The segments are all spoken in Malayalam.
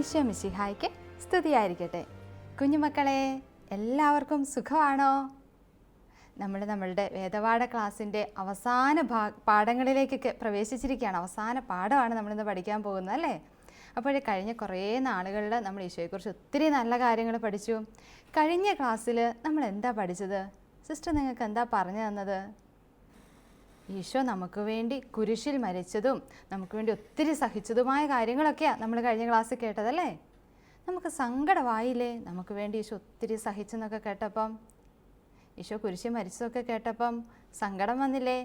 ഈശോ മിശിഹായ്ക്ക് സ്തുതിയായിരിക്കട്ടെ. കുഞ്ഞുമക്കളെ, എല്ലാവർക്കും സുഖമാണോ? നമ്മളുടെ വേദപാഠ ക്ലാസ്സിൻ്റെ അവസാന പാഠങ്ങളിലേക്കൊക്കെ പ്രവേശിച്ചിരിക്കുകയാണ്. അവസാന പാഠമാണ് നമ്മളിന്ന് പഠിക്കാൻ പോകുന്നത് അല്ലേ? അപ്പോൾ കഴിഞ്ഞ കുറേ നാളുകളിൽ നമ്മൾ ഈശോയെക്കുറിച്ച് ഒത്തിരി നല്ല കാര്യങ്ങൾ പഠിച്ചു. കഴിഞ്ഞ ക്ലാസ്സിൽ നമ്മൾ എന്താ പഠിച്ചത്? സിസ്റ്റർ നിങ്ങൾക്ക് എന്താ പറഞ്ഞു തന്നത്? ഈശോ നമുക്ക് വേണ്ടി കുരിശിൽ മരിച്ചതും നമുക്ക് വേണ്ടി ഒത്തിരി സഹിച്ചതുമായ കാര്യങ്ങളൊക്കെയാണ് നമ്മൾ കഴിഞ്ഞ ക്ലാസ്സിൽ കേട്ടതല്ലേ? നമുക്ക് സങ്കടമായില്ലേ നമുക്ക് വേണ്ടി ഈശോ ഒത്തിരി സഹിച്ചെന്നൊക്കെ കേട്ടപ്പം? ഈശോ കുരിശിൽ മരിച്ചതൊക്കെ കേട്ടപ്പം സങ്കടം വന്നില്ലേ?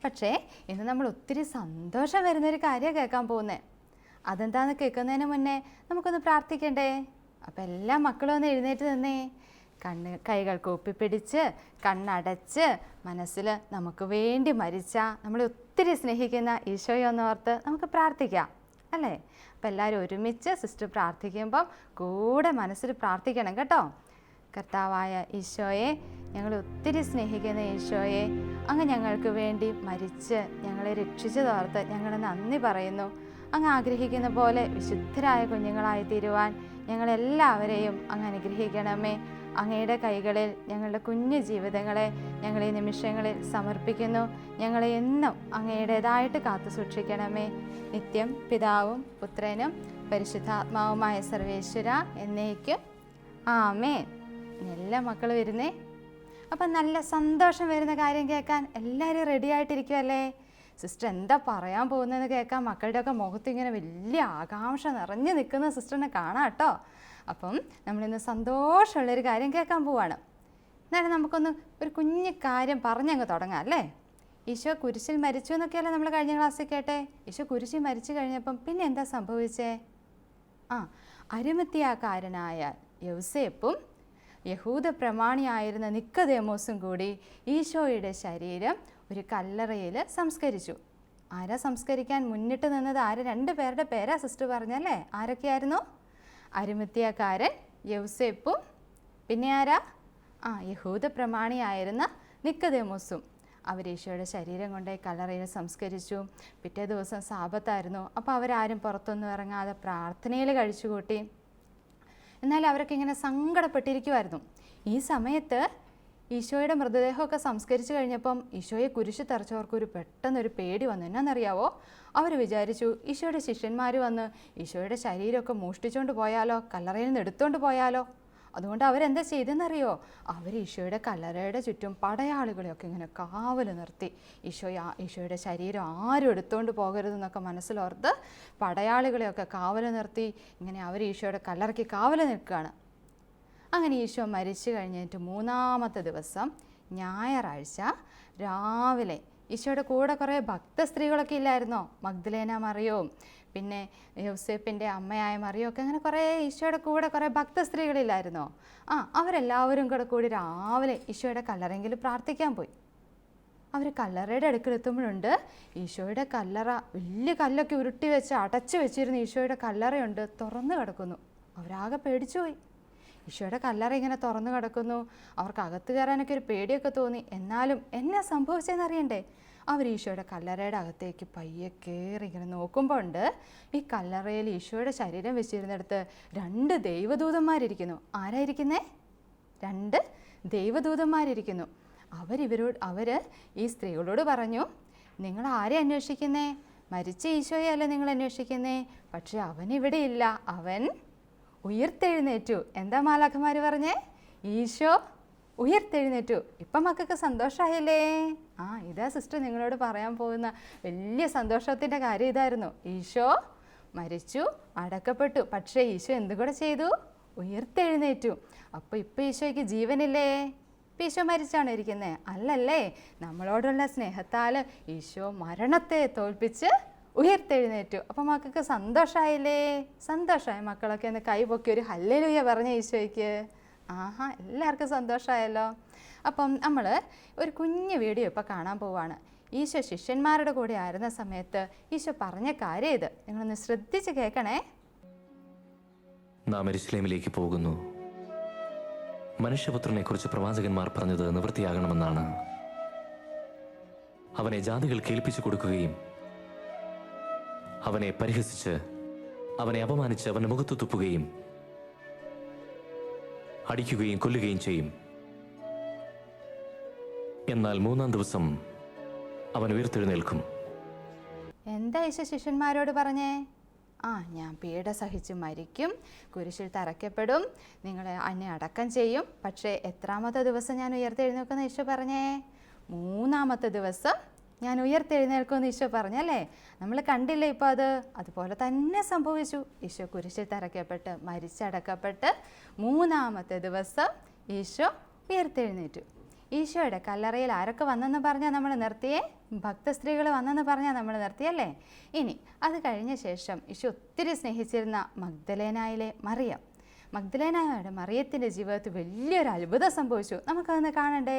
പക്ഷേ ഇന്ന് നമ്മൾ ഒത്തിരി സന്തോഷം വരുന്നൊരു കാര്യമാണ് കേൾക്കാൻ പോകുന്നത്. അതെന്താണെന്ന് കേൾക്കുന്നതിന് മുന്നേ നമുക്കൊന്ന് പ്രാർത്ഥിക്കണ്ടേ? അപ്പം എല്ലാ മക്കളും ഒന്ന് എഴുന്നേറ്റ് നിന്നേ. കൈകൾ കൂപ്പിപ്പിടിച്ച് കണ്ണടച്ച് മനസ്സിൽ നമുക്ക് വേണ്ടി മരിച്ച നമ്മളെ ഒത്തിരി സ്നേഹിക്കുന്ന ഈശോയെ ഓർത്ത് നമുക്ക് പ്രാർത്ഥിക്കാം അല്ലേ? അപ്പം എല്ലാവരും ഒരുമിച്ച് സിസ്റ്റർ പ്രാർത്ഥിക്കുമ്പം കൂടെ മനസ്സിൽ പ്രാർത്ഥിക്കണം കേട്ടോ. കർത്താവായ ഈശോയെ, ഞങ്ങളെ ഒത്തിരി സ്നേഹിക്കുന്ന ഈശോയെ, അങ്ങ് ഞങ്ങൾക്ക് വേണ്ടി മരിച്ച് ഞങ്ങളെ രക്ഷിച്ചതോർത്ത് ഞങ്ങൾ നന്ദി പറയുന്നു. അങ്ങ് ആഗ്രഹിക്കുന്ന പോലെ വിശുദ്ധരായ കുഞ്ഞുങ്ങളായി തീരുവാൻ ഞങ്ങളെല്ലാവരെയും അങ്ങ് അനുഗ്രഹിക്കണമേ. അങ്ങയുടെ കൈകളിൽ ഞങ്ങളുടെ കുഞ്ഞു ജീവിതങ്ങളെ ഞങ്ങൾ ഈ നിമിഷങ്ങളിൽ സമർപ്പിക്കുന്നു. ഞങ്ങളെ എന്നും അങ്ങയുടേതായിട്ട് കാത്തു സൂക്ഷിക്കണമേ. നിത്യം പിതാവും പുത്രനും പരിശുദ്ധാത്മാവുമായ സർവേശ്വര എന്നേക്കും ആമേൻ. എല്ലാ മക്കളും വരുന്നേ. അപ്പം നല്ല സന്തോഷം വരുന്ന കാര്യം കേൾക്കാൻ എല്ലാവരും റെഡി ആയിട്ടിരിക്കുമല്ലേ? സിസ്റ്റർ എന്താ പറയാൻ പോകുന്നതെന്ന് കേൾക്കാൻ മക്കളുടെയൊക്കെ മുഖത്ത് ഇങ്ങനെ വലിയ ആകാംക്ഷ നിറഞ്ഞു നിൽക്കുന്ന സിസ്റ്ററിനെ കാണാം കേട്ടോ. അപ്പം നമ്മളിന്ന് സന്തോഷമുള്ളൊരു കാര്യം കേൾക്കാൻ പോവാണ്. എന്നാലും നമുക്കൊന്ന് ഒരു കുഞ്ഞു കാര്യം പറഞ്ഞങ്ങ് തുടങ്ങാം അല്ലേ? ഈശോ കുരിശിൽ മരിച്ചു എന്നൊക്കെയല്ലേ നമ്മൾ കഴിഞ്ഞ ക്ലാസ്സിൽ കേട്ടെ? ഈശോ കുരിശിൽ മരിച്ചു കഴിഞ്ഞപ്പം പിന്നെ എന്താ സംഭവിച്ചേ? അരിമത്യാക്കാരനായ യൗസേപ്പും യഹൂദ പ്രമാണിയായിരുന്ന നിക്കോദേമോസും കൂടി ഈശോയുടെ ശരീരം ഒരു കല്ലറയിൽ സംസ്കരിച്ചു. ആരാ സംസ്കരിക്കാൻ മുന്നിട്ട് നിന്നത്? രണ്ട് പേരുടെ പേരാ സിസ്റ്റർ പറഞ്ഞല്ലേ? ആരൊക്കെയായിരുന്നു? അരിമത്യാക്കാരൻ യൗസേപ്പും പിന്നെ ആരാ? യഹൂദ പ്രമാണിയായിരുന്ന നിക്കോദേമോസും. അവർ ഈശോയുടെ ശരീരം കൊണ്ടുപോയി കല്ലറയിൽ സംസ്കരിച്ചു. പിറ്റേ ദിവസം സാബത്തായിരുന്നു. അപ്പോൾ അവരാരും പുറത്തൊന്നും ഇറങ്ങാതെ പ്രാർത്ഥനയിൽ കഴിച്ചുകൂട്ടി. എന്നാൽ അവരൊക്കെ ഇങ്ങനെ സങ്കടപ്പെട്ടിരിക്കുമായിരുന്നു. ഈ സമയത്ത് ഈശോയുടെ മൃതദേഹമൊക്കെ സംസ്കരിച്ച് കഴിഞ്ഞപ്പം ഈശോയെ കുരിശ് തറച്ചവർക്കൊരു പെട്ടെന്നൊരു പേടി വന്നു. എന്നാണെന്നറിയാവോ? അവർ വിചാരിച്ചു ഈശോയുടെ ശിഷ്യന്മാർ വന്ന് ഈശോയുടെ ശരീരമൊക്കെ മോഷ്ടിച്ചുകൊണ്ട് പോയാലോ, കല്ലറയിൽ നിന്ന് എടുത്തുകൊണ്ട് പോയാലോ. അതുകൊണ്ട് അവരെന്താ ചെയ്തെന്നറിയോ? അവർ ഈശോയുടെ കല്ലറയുടെ ചുറ്റും പടയാളികളെയൊക്കെ ഇങ്ങനെ കാവൽ നിർത്തി. ഈശോയുടെ ശരീരം ആരും എടുത്തുകൊണ്ട് പോകരുതെന്നൊക്കെ മനസ്സിലോർത്ത് പടയാളികളെയൊക്കെ കാവൽ നിർത്തി. ഇങ്ങനെ അവർ ഈശോയുടെ കല്ലറയ്ക്ക് കാവൽ നിൽക്കുകയാണ്. അങ്ങനെ ഈശോ മരിച്ചു കഴിഞ്ഞിട്ട് 3-ാമത്തെ ദിവസം ഞായറാഴ്ച രാവിലെ ഈശോയുടെ കൂടെ കുറേ ഭക്ത സ്ത്രീകളൊക്കെ ഇല്ലായിരുന്നോ? മഗ്ദലേന മറിയവും പിന്നെ യൗസേപ്പിൻ്റെ അമ്മയായ മറിയവും ഒക്കെ അങ്ങനെ കുറേ ഈശോയുടെ കൂടെ കുറേ ഭക്ത സ്ത്രീകളില്ലായിരുന്നോ? അവരെല്ലാവരും കൂടി രാവിലെ ഈശോയുടെ കല്ലറയെങ്കിൽ പ്രാർത്ഥിക്കാൻ പോയി. അവർ കല്ലറയുടെ അടുക്കലെത്തുമ്പോഴുണ്ട് ഈശോയുടെ കല്ലറ വലിയ കല്ലൊക്കെ ഉരുട്ടി വെച്ച് അടച്ചു വെച്ചിരുന്ന ഈശോയുടെ കല്ലറയുണ്ട് തുറന്നു കിടക്കുന്നു. അവരാകെ പേടിച്ചുപോയി. ഈശോയുടെ കല്ലറ ഇങ്ങനെ തുറന്നു കിടക്കുന്നു. അവർക്ക് അകത്ത് കയറാനൊക്കെ ഒരു പേടിയൊക്കെ തോന്നി. എന്നാലും എന്നാ സംഭവിച്ചതെന്ന് അറിയണ്ടേ? അവർ ഈശോയുടെ കല്ലറയുടെ അകത്തേക്ക് പയ്യെ കയറി ഇങ്ങനെ നോക്കുമ്പോൾ ഉണ്ട് ഈ കല്ലറയിൽ ഈശോയുടെ ശരീരം വെച്ചിരുന്നിടത്ത് 2 ദൈവദൂതന്മാരിയ്ക്കുന്നു. ആരായിരിക്കുന്നേ? 2 ദൈവദൂതന്മാരിയ്ക്കുന്നു. അവർ ഈ സ്ത്രീകളോട് പറഞ്ഞു, നിങ്ങൾ ആരെ അന്വേഷിക്കുന്നേ? മരിച്ച ഈശോയെ അല്ലേ നിങ്ങൾ അന്വേഷിക്കുന്നേ? പക്ഷെ അവൻ ഇവിടെ ഇല്ല, അവൻ ഉയർത്തെഴുന്നേറ്റു. എന്താ മാലാഖമാർ പറഞ്ഞേ? ഈശോ ഉയർത്തെഴുന്നേറ്റു. ഇപ്പം മക്കൾക്ക് സന്തോഷമായില്ലേ? ഇതാ സിസ്റ്റർ നിങ്ങളോട് പറയാൻ പോകുന്ന വലിയ സന്തോഷത്തിൻ്റെ കാര്യം ഇതായിരുന്നു. ഈശോ മരിച്ചു, അടക്കപ്പെട്ടു. പക്ഷേ ഈശോ എന്തുകൂടെ ചെയ്തു? ഉയർത്തെഴുന്നേറ്റു. അപ്പോൾ ഇപ്പം ഈശോയ്ക്ക് ജീവനില്ലേ? ഇപ്പം ഈശോ മരിച്ചാണ് ഇരിക്കുന്നത്? അല്ലല്ലേ. നമ്മളോടുള്ള സ്നേഹത്താൽ ഈശോ മരണത്തെ തോൽപ്പിച്ച് ഉയർത്തെഴുന്നേറ്റു. അപ്പം മക്കൾക്ക് സന്തോഷമായില്ലേ? സന്തോഷമായ മക്കളൊക്കെ ഒന്ന് കൈ പൊക്കി ഒരു ഹല്ലേലൂയ പറഞ്ഞ ഈശോയ്ക്ക്. എല്ലാവർക്കും സന്തോഷമായല്ലോ. അപ്പം നമ്മൾ ഒരു കുഞ്ഞു വീഡിയോ ഇപ്പോൾ കാണാൻ പോവാണ്. ഈശോ ശിഷ്യന്മാരുടെ കൂടെ ആയിരുന്ന സമയത്ത് ഈശോ പറഞ്ഞ കാര്യം ഇത്. നിങ്ങളൊന്ന് ശ്രദ്ധിച്ച് കേൾക്കണേ. നാം യെരൂശലേമിലേക്ക് പോകുന്നു. മനുഷ്യപുത്രനെ കുറിച്ച് പ്രവാചകന്മാർ പറഞ്ഞത് നിവൃത്തിയാകണമെന്നാണ്. അവനെ ജാതികൾ കേൾപ്പിച്ചു കൊടുക്കുകയും അവനെ പരിഹസിച്ച് അവനെ അപമാനിച്ച് അവന്റെ മുഖത്ത് തുപ്പുകയും അടിക്കുകയും കൊല്ലുകയും ചെയ്യും. എന്നാൽ 3-ാം ദിവസം അവൻ ഉയർത്തെഴുന്നേൽക്കും. എന്താ ഈശോ ശിഷ്യന്മാരോട് പറഞ്ഞേ? ഞാൻ പീഡ സഹിച്ച് മരിക്കും, കുരിശിൽ തറയ്ക്കപ്പെടും, നിങ്ങളെ എന്നെ അടക്കം ചെയ്യും, പക്ഷേ എത്രാമത്തെ ദിവസം ഞാൻ ഉയർത്തെഴുന്നേൽക്കുമെന്ന് ഈശോ പറഞ്ഞേ? 3-ാമത്തെ ദിവസം ഞാൻ ഉയർത്തെഴുന്നേൽക്കുമെന്ന് ഈശോ പറഞ്ഞല്ലേ? നമ്മൾ കണ്ടില്ലേ ഇപ്പോൾ അതുപോലെ തന്നെ സംഭവിച്ചു. ഈശോ കുരിശിൽ തറയ്ക്കപ്പെട്ട് മരിച്ചടക്കപ്പെട്ട് 3-ാമത്തെ ദിവസം ഈശോ ഉയർത്തെഴുന്നേറ്റു. ഈശോയുടെ കല്ലറയിൽ ആരൊക്കെ വന്നെന്ന് പറഞ്ഞാൽ നമ്മൾ നിർത്തിയേ? ഭക്തസ്ത്രീകൾ വന്നെന്ന് പറഞ്ഞാൽ നമ്മൾ നിർത്തിയല്ലേ? ഇനി അത് കഴിഞ്ഞ ശേഷം ഈശോ ഒത്തിരി സ്നേഹിച്ചിരുന്ന മഗ്ദലേനായിലെ മറിയം, മഗ്ദലേനായുടെ മറിയത്തിൻ്റെ ജീവിതത്തിൽ വലിയൊരു അത്ഭുതം സംഭവിച്ചു. നമുക്കതൊന്ന് കാണണ്ടേ?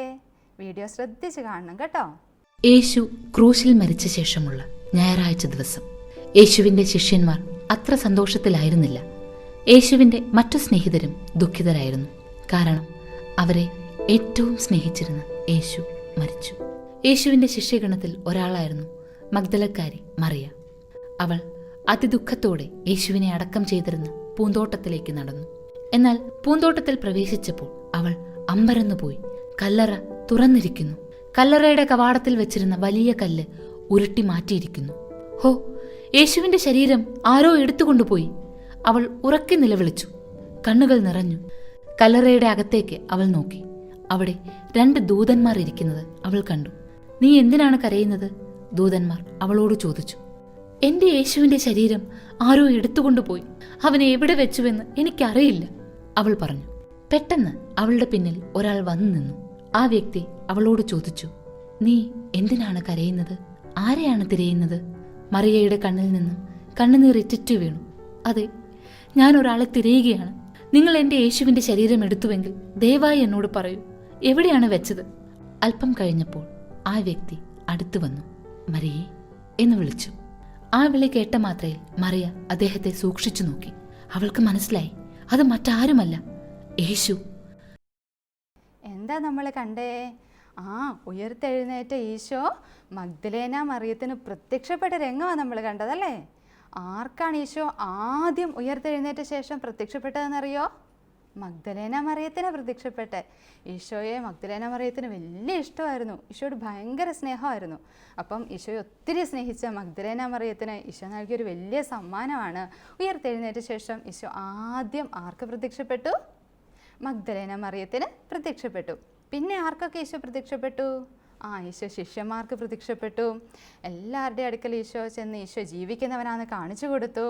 വീഡിയോ ശ്രദ്ധിച്ച് കാണണം കേട്ടോ. യേശു ക്രൂശിൽ മരിച്ച ശേഷമുള്ള ഞായറാഴ്ച ദിവസം യേശുവിൻ്റെ ശിഷ്യന്മാർ അത്ര സന്തോഷത്തിലായിരുന്നില്ല. യേശുവിൻ്റെ മറ്റു സ്നേഹിതരും ദുഃഖിതരായിരുന്നു. കാരണം അവരെ ഏറ്റവും സ്നേഹിച്ചിരുന്ന യേശു മരിച്ചു. യേശുവിൻ്റെ ശിഷ്യഗണത്തിൽ ഒരാളായിരുന്നു മഗ്ദലക്കാരി മറിയ. അവൾ അതിദുഃഖത്തോടെ യേശുവിനെ അടക്കം ചെയ്തിരുന്ന പൂന്തോട്ടത്തിലേക്ക് നടന്നു. എന്നാൽ പൂന്തോട്ടത്തിൽ പ്രവേശിച്ചപ്പോൾ അവൾ അമ്പരന്നു പോയി. കല്ലറ തുറന്നിരിക്കുന്നു. കല്ലറയുടെ കവാടത്തിൽ വെച്ചിരുന്ന വലിയ കല്ല് ഉരുട്ടി മാറ്റിയിരിക്കുന്നു. ഹോ, യേശുവിൻ്റെ ശരീരം ആരോ എടുത്തുകൊണ്ടുപോയി. അവൾ ഉറക്കെ നിലവിളിച്ചു. കണ്ണുകൾ നിറഞ്ഞു. കല്ലറയുടെ അകത്തേക്ക് അവൾ നോക്കി. അവിടെ 2 ദൂതന്മാർ ഇരിക്കുന്നത് അവൾ കണ്ടു. നീ എന്തിനാണ് കരയുന്നത്? ദൂതന്മാർ അവളോട് ചോദിച്ചു. എൻ്റെ യേശുവിൻ്റെ ശരീരം ആരോ എടുത്തുകൊണ്ടുപോയി. അവനെ എവിടെ വെച്ചുവെന്ന് എനിക്കറിയില്ല, അവൾ പറഞ്ഞു. പെട്ടെന്ന് അവളുടെ പിന്നിൽ ഒരാൾ വന്നു നിന്നു. ആ വ്യക്തി അവളോട് ചോദിച്ചു, നീ എന്തിനാണ് കരയുന്നത്? ആരെയാണ് തിരയുന്നത്? മറിയയുടെ കണ്ണിൽ നിന്നും കണ്ണുനീർ ഇറ്റിറ്റു വീണു. അതെ, ഞാൻ ഒരാളെ തിരയുകയാണ്. നിങ്ങൾ എൻ്റെ യേശുവിൻ്റെ ശരീരം എടുത്തുവെങ്കിൽ ദയവായി എന്നോട് പറയൂ, എവിടെയാണ് വെച്ചത്? അല്പം കഴിഞ്ഞപ്പോൾ ആ വ്യക്തി അടുത്തു വന്നു. മറിയേ എന്ന് വിളിച്ചു. ആ വിളി കേട്ട മാത്രയിൽ മറിയ അദ്ദേഹത്തെ സൂക്ഷിച്ചു നോക്കി. അവൾക്ക് മനസ്സിലായി, അത് മറ്റാരുമല്ല, യേശു. എന്താ നമ്മൾ കണ്ടേ? ഉയർത്തെഴുന്നേറ്റ ഈശോ മഗ്ദലേന മറിയത്തിന് പ്രത്യക്ഷപ്പെട്ട രംഗമാണ് നമ്മൾ കണ്ടതല്ലേ? ആർക്കാണ് ഈശോ ആദ്യം ഉയർത്തെഴുന്നേറ്റ ശേഷം പ്രത്യക്ഷപ്പെട്ടതെന്നറിയോ? മഗ്ദലേന മറിയത്തിന് പ്രത്യക്ഷപ്പെട്ടെ. ഈശോയെ മഗ്ദലേന മറിയത്തിന് വലിയ ഇഷ്ടമായിരുന്നു. ഈശോയോട് ഭയങ്കര സ്നേഹമായിരുന്നു. അപ്പം ഈശോയെ ഒത്തിരി സ്നേഹിച്ച മഗ്ദലേന മറിയത്തിന് ഈശോ നൽകിയൊരു വലിയ സമ്മാനമാണ്. ഉയർത്തെഴുന്നേറ്റ ശേഷം ഈശോ ആദ്യം ആർക്ക് പ്രത്യക്ഷപ്പെട്ടു? മഗ്ദലേന മറിയത്തിന് പ്രത്യക്ഷപ്പെട്ടു. പിന്നെ ആർക്കൊക്കെ ഈശോ പ്രത്യക്ഷപ്പെട്ടു? ഈശോ ശിഷ്യന്മാർക്ക് പ്രത്യക്ഷപ്പെട്ടു. എല്ലാവരുടെയും അടുക്കൽ ഈശോ ചെന്ന് ഈശോ ജീവിക്കുന്നവനാണെന്ന് കാണിച്ചു കൊടുത്തു.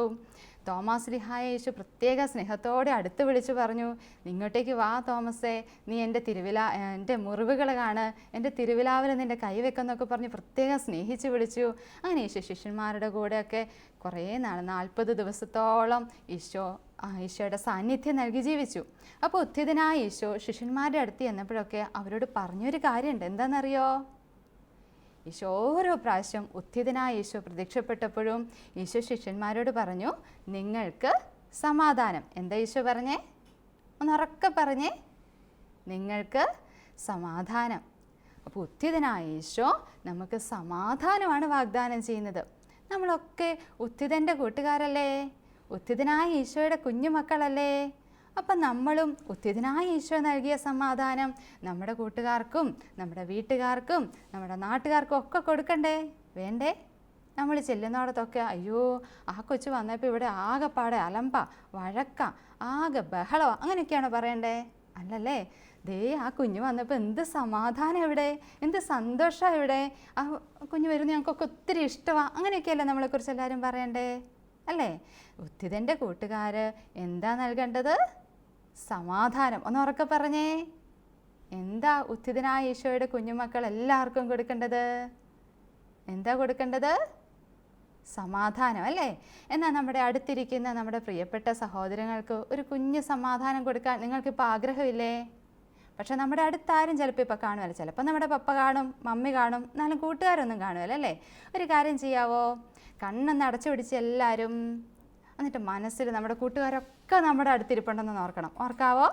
തോമാസ് ലിഹായെ ഈശോ പ്രത്യേക സ്നേഹത്തോടെ അടുത്ത് വിളിച്ചു പറഞ്ഞു, ഇങ്ങോട്ടേക്ക് വാ തോമസേ, നീ എൻ്റെ മുറിവുകൾ കാണ്, എൻ്റെ തിരുവിലാവിൽ നിൻ്റെ കൈവെക്കെന്നൊക്കെ പറഞ്ഞ് പ്രത്യേകം സ്നേഹിച്ച് വിളിച്ചു. അങ്ങനെ ഈശോ ശിഷ്യന്മാരുടെ കൂടെയൊക്കെ കുറേ നാൾ 40 ദിവസത്തോളം ഈശോയുടെ സാന്നിധ്യം നൽകി ജീവിച്ചു. അപ്പോൾ ഉത്ഥിതനായ ഈശോ ശിഷ്യന്മാരുടെ അടുത്ത് ചെന്നപ്പോഴൊക്കെ അവരോട് പറഞ്ഞൊരു കാര്യമുണ്ട്. എന്താണെന്നറിയോ? ഈശോ ഓരോ പ്രാവശ്യം ഉത്ഥിതനായ ഈശോ പ്രത്യക്ഷപ്പെട്ടപ്പോഴും ഈശോ ശിഷ്യന്മാരോട് പറഞ്ഞു, നിങ്ങൾക്ക് സമാധാനം. എന്താ ഈശോ പറഞ്ഞേ? ഒന്നുറക്കെ പറഞ്ഞേ, നിങ്ങൾക്ക് സമാധാനം. അപ്പോൾ ഉത്ഥിതനായ ഈശോ നമുക്ക് സമാധാനമാണ് വാഗ്ദാനം ചെയ്യുന്നത്. നമ്മളൊക്കെ ഉത്ഥിതൻ്റെ കൂട്ടുകാരല്ലേ? ഉത്ഥിതനായ ഈശോയുടെ കുഞ്ഞുമക്കളല്ലേ? അപ്പം നമ്മളും ഉത്ഥിതനായ ഈശോ നൽകിയ സമാധാനം നമ്മുടെ കൂട്ടുകാർക്കും നമ്മുടെ വീട്ടുകാർക്കും നമ്മുടെ നാട്ടുകാർക്കും ഒക്കെ കൊടുക്കണ്ടേ? വേണ്ടേ? നമ്മൾ ചെല്ലുന്നിടത്തൊക്കെ അയ്യോ ആ കൊച്ചു വന്നപ്പോൾ ഇവിടെ ആകെപ്പാടെ അലമ്പ, വഴക്ക, ആകെ ബഹളമാണ്, അങ്ങനെയൊക്കെയാണ് പറയണ്ടേ? അല്ലല്ലേ? ദേ ആ കുഞ്ഞ് വന്നപ്പോൾ എന്ത് സമാധാനം ഇവിടെ, എന്ത് സന്തോഷമാണ് ഇവിടെ, ആ കുഞ്ഞ് വരുന്ന ഞങ്ങൾക്കൊക്കെ ഒത്തിരി ഇഷ്ടമാണ്, അങ്ങനെയൊക്കെയല്ലേ നമ്മളെക്കുറിച്ച് എല്ലാവരും പറയണ്ടേ? അല്ലേ? ഉത്ഥിതൻ്റെ കൂട്ടുകാർ എന്താ നൽകേണ്ടത്? സമാധാനം. ഒന്ന് ഉറക്കെ പറഞ്ഞേ, എന്താ ഉത്ഥിതനായ ഈശോയുടെ കുഞ്ഞുമക്കൾ എല്ലാവർക്കും കൊടുക്കേണ്ടത്? എന്താ കൊടുക്കേണ്ടത്? സമാധാനം അല്ലേ? എന്നാൽ നമ്മുടെ അടുത്തിരിക്കുന്ന നമ്മുടെ പ്രിയപ്പെട്ട സഹോദരങ്ങൾക്ക് ഒരു കുഞ്ഞ് സമാധാനം കൊടുക്കാൻ നിങ്ങൾക്കിപ്പോൾ ആഗ്രഹമില്ലേ? പക്ഷെ നമ്മുടെ അടുത്താരും ചിലപ്പോൾ ഇപ്പോൾ കാണുമല്ലോ. ചിലപ്പോൾ നമ്മുടെ പപ്പ കാണും, മമ്മി കാണും, എന്നാലും കൂട്ടുകാരൊന്നും കാണുമല്ലോ അല്ലേ? ഒരു കാര്യം ചെയ്യാവോ? കണ്ണൊന്ന് അടച്ചു പിടിച്ച് എല്ലാവരും, എന്നിട്ട് മനസ്സിൽ നമ്മുടെ കൂട്ടുകാരൊക്കെ നമ്മുടെ അടുത്തിരിപ്പുണ്ടെന്ന് ഓർക്കണം. ഓർക്കാവോ?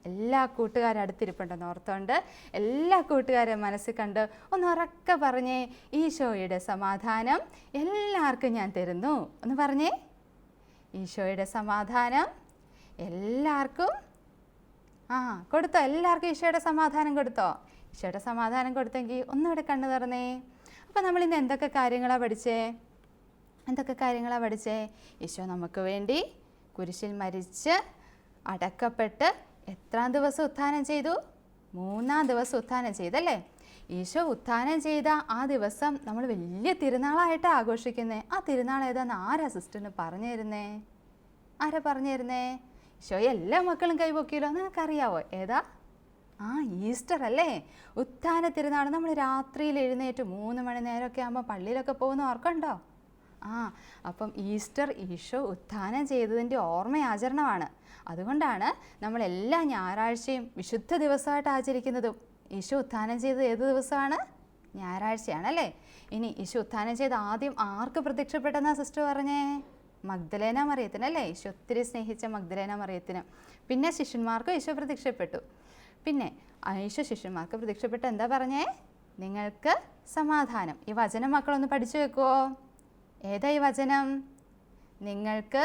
എല്ലാ കൂട്ടുകാരും അടുത്തിരിപ്പുണ്ടെന്ന് ഓർത്തുകൊണ്ട് എല്ലാ കൂട്ടുകാരെയും മനസ്സിൽ കണ്ട് ഒന്ന് ഉറക്കെ പറഞ്ഞേ, ഈശോയുടെ സമാധാനം എല്ലാവർക്കും ഞാൻ തരുന്നു. ഒന്ന് പറഞ്ഞേ, ഈശോയുടെ സമാധാനം എല്ലാവർക്കും കൊടുത്തോ? എല്ലാവർക്കും ഈശോയുടെ സമാധാനം കൊടുത്തോ? ഈശോയുടെ സമാധാനം കൊടുത്തെങ്കിൽ ഒന്നുകൂടെ കണ്ണു തുറന്നേ. അപ്പോൾ നമ്മളിന്ന് എന്തൊക്കെ കാര്യങ്ങളാണ് പഠിച്ചേ? ഈശോ നമുക്ക് വേണ്ടി കുരിശിൽ മരിച്ച് അടക്കപ്പെട്ട് എത്രാം ദിവസം ഉത്ഥാനം ചെയ്തു? 3-ാം ദിവസം ഉത്ഥാനം ചെയ്തല്ലേ? ഈശോ ഉത്ഥാനം ചെയ്ത ആ ദിവസം നമ്മൾ വലിയ തിരുനാളായിട്ടാണ് ആഘോഷിക്കുന്നത്. ആ തിരുനാൾ ഏതാന്ന് ആരാ സിസ്റ്ററിന് പറഞ്ഞു തരുന്നേ? ഈശോയെ എല്ലാ മക്കളും കൈപൊക്കിയല്ലോ, നിനക്കറിയാവോ ഏതാ? ഈസ്റ്റർ അല്ലേ? ഉത്ഥാന തിരുനാൾ. നമ്മൾ രാത്രിയിൽ എഴുന്നേറ്റ് 3 മണി നേരമൊക്കെ ആകുമ്പോൾ പള്ളിയിലൊക്കെ പോകുന്ന ഓർക്കുണ്ടോ? അപ്പം ഈസ്റ്റർ ഈശോ ഉത്ഥാനം ചെയ്തതിൻ്റെ ഓർമ്മയാചരണമാണ്. അതുകൊണ്ടാണ് നമ്മൾ എല്ലാ ഞായറാഴ്ചയും വിശുദ്ധ ദിവസമായിട്ട് ആചരിക്കുന്നതും. ഈശോ ഉത്ഥാനം ചെയ്തത് ഏത് ദിവസമാണ്? ഞായറാഴ്ചയാണല്ലേ? ഇനി ഈശോ ഉത്ഥാനം ചെയ്ത് ആദ്യം ആർക്ക് പ്രത്യക്ഷപ്പെട്ടെന്നാ സിസ്റ്റർ പറഞ്ഞേ? മഗ്ദലേന മറിയത്തിനല്ലേ? ഈശോ ഒത്തിരി സ്നേഹിച്ച മഗ്ദലേന മറിയത്തിന്. പിന്നെ ശിഷ്യന്മാർക്കും ഈശോ പ്രത്യക്ഷപ്പെട്ടു. പിന്നെ ഈശോ ശിഷ്യന്മാർക്ക് പ്രത്യക്ഷപ്പെട്ട് എന്താ പറഞ്ഞേ? നിങ്ങൾക്ക് സമാധാനം. ഈ വചനം മക്കളൊന്ന് പഠിച്ചു വെക്കുമോ? ഏതാ ഈ വചനം? നിങ്ങൾക്ക്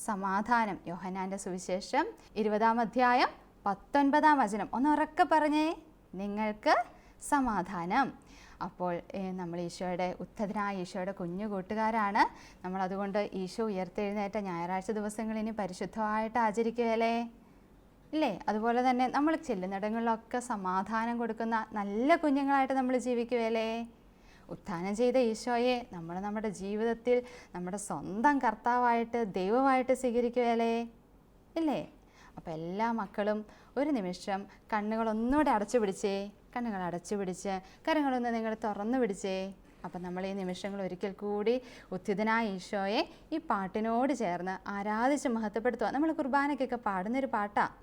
സമാധാനം. യോഹന്നാൻ്റെ സുവിശേഷം 20-ാം അധ്യായം 19-ാം വചനം. ഒന്ന് ഉറക്കെ പറഞ്ഞേ, നിങ്ങൾക്ക് സമാധാനം. അപ്പോൾ നമ്മൾ ഈശോയുടെ ഉത്ഥിതനായ ഈശോയുടെ കുഞ്ഞു കൂട്ടുകാരാണ്. നമ്മളതുകൊണ്ട് ഈശോ ഉയർത്തെഴുന്നേറ്റ ഞായറാഴ്ച ദിവസങ്ങൾ ഇനി പരിശുദ്ധമായിട്ട് ആചരിക്കുകയല്ലേ? ഇല്ലേ? അതുപോലെ തന്നെ നമ്മൾ ചെല്ലുന്നിടങ്ങളിലൊക്കെ സമാധാനം കൊടുക്കുന്ന നല്ല കുഞ്ഞുങ്ങളായിട്ട് നമ്മൾ ജീവിക്കുകയല്ലേ? ഉത്ഥാനം ചെയ്ത ഈശോയെ നമ്മുടെ ജീവിതത്തിൽ നമ്മുടെ സ്വന്തം കർത്താവായിട്ട് ദൈവമായിട്ട് സ്വീകരിക്കുകയല്ലേ? ഇല്ലേ? അപ്പോൾ എല്ലാ മക്കളും ഒരു നിമിഷം കണ്ണുകളൊന്നുകൂടെ അടച്ചു പിടിച്ചേ. കണ്ണുകൾ അടച്ചു പിടിച്ച് കരങ്ങളൊന്ന് നിങ്ങൾ തുറന്നു പിടിച്ചേ. അപ്പം നമ്മൾ ഈ നിമിഷങ്ങൾ ഒരിക്കൽ കൂടി ഉത്ഥിതനായ ഈശോയെ ഈ പാട്ടിനോട് ചേർന്ന് ആരാധിച്ച് മഹത്വപ്പെടുത്തുക. നമ്മൾ കുർബാനയ്ക്കൊക്കെ പാടുന്നൊരു പാട്ടാണ്.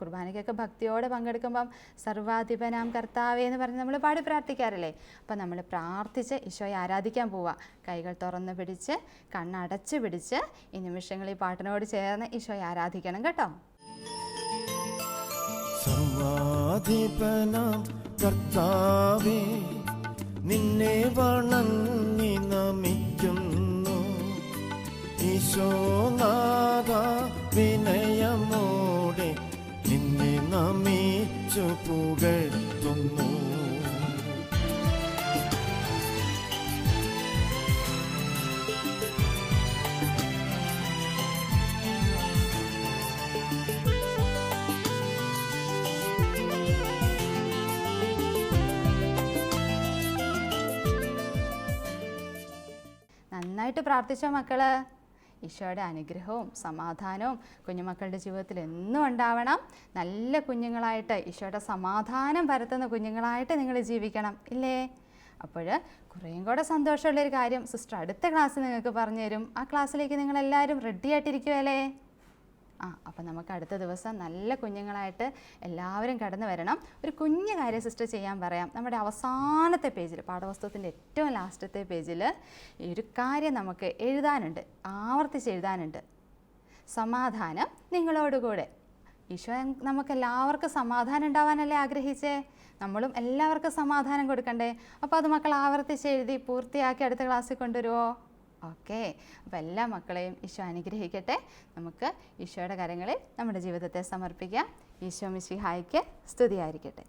കുർബാനയ്ക്കൊക്കെ ഭക്തിയോടെ പങ്കെടുക്കുമ്പം സർവാധിപനാം കർത്താവേ എന്ന് പറഞ്ഞ് നമ്മൾ പാടി പ്രാർത്ഥിക്കാറില്ലേ? അപ്പം നമ്മൾ പ്രാർത്ഥിച്ച് ഈശോയെ ആരാധിക്കാൻ പോവുക. കൈകൾ തുറന്ന് പിടിച്ച് കണ്ണടച്ച് പിടിച്ച് ഈ നിമിഷങ്ങൾ ഈ പാട്ടിനോട് ചേർന്ന് ഈശോയെ ആരാധിക്കണം കേട്ടോ. സർവാധിപനാം കർത്താവേ, നിന്നെ വണങ്ങി നമിക്കുന്നു. ഈശോനാഥ വിനയമോടെ നിന്നെ നമിച്ചു പുകഴ്ത്തുന്നു. നന്നായിട്ട് പ്രാർത്ഥിച്ചോ മക്കള്? ഈശോയുടെ അനുഗ്രഹവും സമാധാനവും കുഞ്ഞുമക്കളുടെ ജീവിതത്തിൽ എന്നും ഉണ്ടാവണം. നല്ല കുഞ്ഞുങ്ങളായിട്ട് ഈശോയുടെ സമാധാനം പരത്തുന്ന കുഞ്ഞുങ്ങളായിട്ട് നിങ്ങൾ ജീവിക്കണം, ഇല്ലേ? അപ്പോൾ കുറേയും കൂടെ സന്തോഷമുള്ളൊരു കാര്യം സിസ്റ്റർ അടുത്ത ക്ലാസ്സിൽ നിങ്ങൾക്ക് പറഞ്ഞു തരും. ആ ക്ലാസ്സിലേക്ക് നിങ്ങളെല്ലാവരും റെഡി ആയിട്ടിരിക്കുമല്ലേ? അപ്പം നമുക്ക് അടുത്ത ദിവസം നല്ല കുഞ്ഞുങ്ങളായിട്ട് എല്ലാവരും കടന്നു വരണം. ഒരു കുഞ്ഞു കാര്യം സിസ്റ്റർ ചെയ്യാൻ പറയാം. നമ്മുടെ അവസാനത്തെ പേജിൽ, പാഠപുസ്തകത്തിൻ്റെ ഏറ്റവും ലാസ്റ്റത്തെ പേജിൽ ഈ ഒരു കാര്യം നമുക്ക് എഴുതാനുണ്ട്, ആവർത്തിച്ച് എഴുതാനുണ്ട്. സമാധാനം നിങ്ങളോടുകൂടെ. ഈശോ നമുക്കെല്ലാവർക്കും സമാധാനം ഉണ്ടാവാനല്ലേ ആഗ്രഹിച്ചേ? നമ്മളും എല്ലാവർക്കും സമാധാനം കൊടുക്കണ്ടേ? അപ്പോൾ അത് മക്കൾ ആവർത്തിച്ച് എഴുതി പൂർത്തിയാക്കി അടുത്ത ക്ലാസ്സിൽ കൊണ്ടുവരുമോ? ഓക്കെ. അപ്പോൾ എല്ലാ മക്കളെയും ഈശോ അനുഗ്രഹിക്കട്ടെ. നമുക്ക് ഈശോയുടെ കരങ്ങളിൽ നമ്മുടെ ജീവിതത്തെ സമർപ്പിക്കാം. ഈശോ മിശിഹായ്ക്ക് സ്തുതിയായിരിക്കട്ടെ.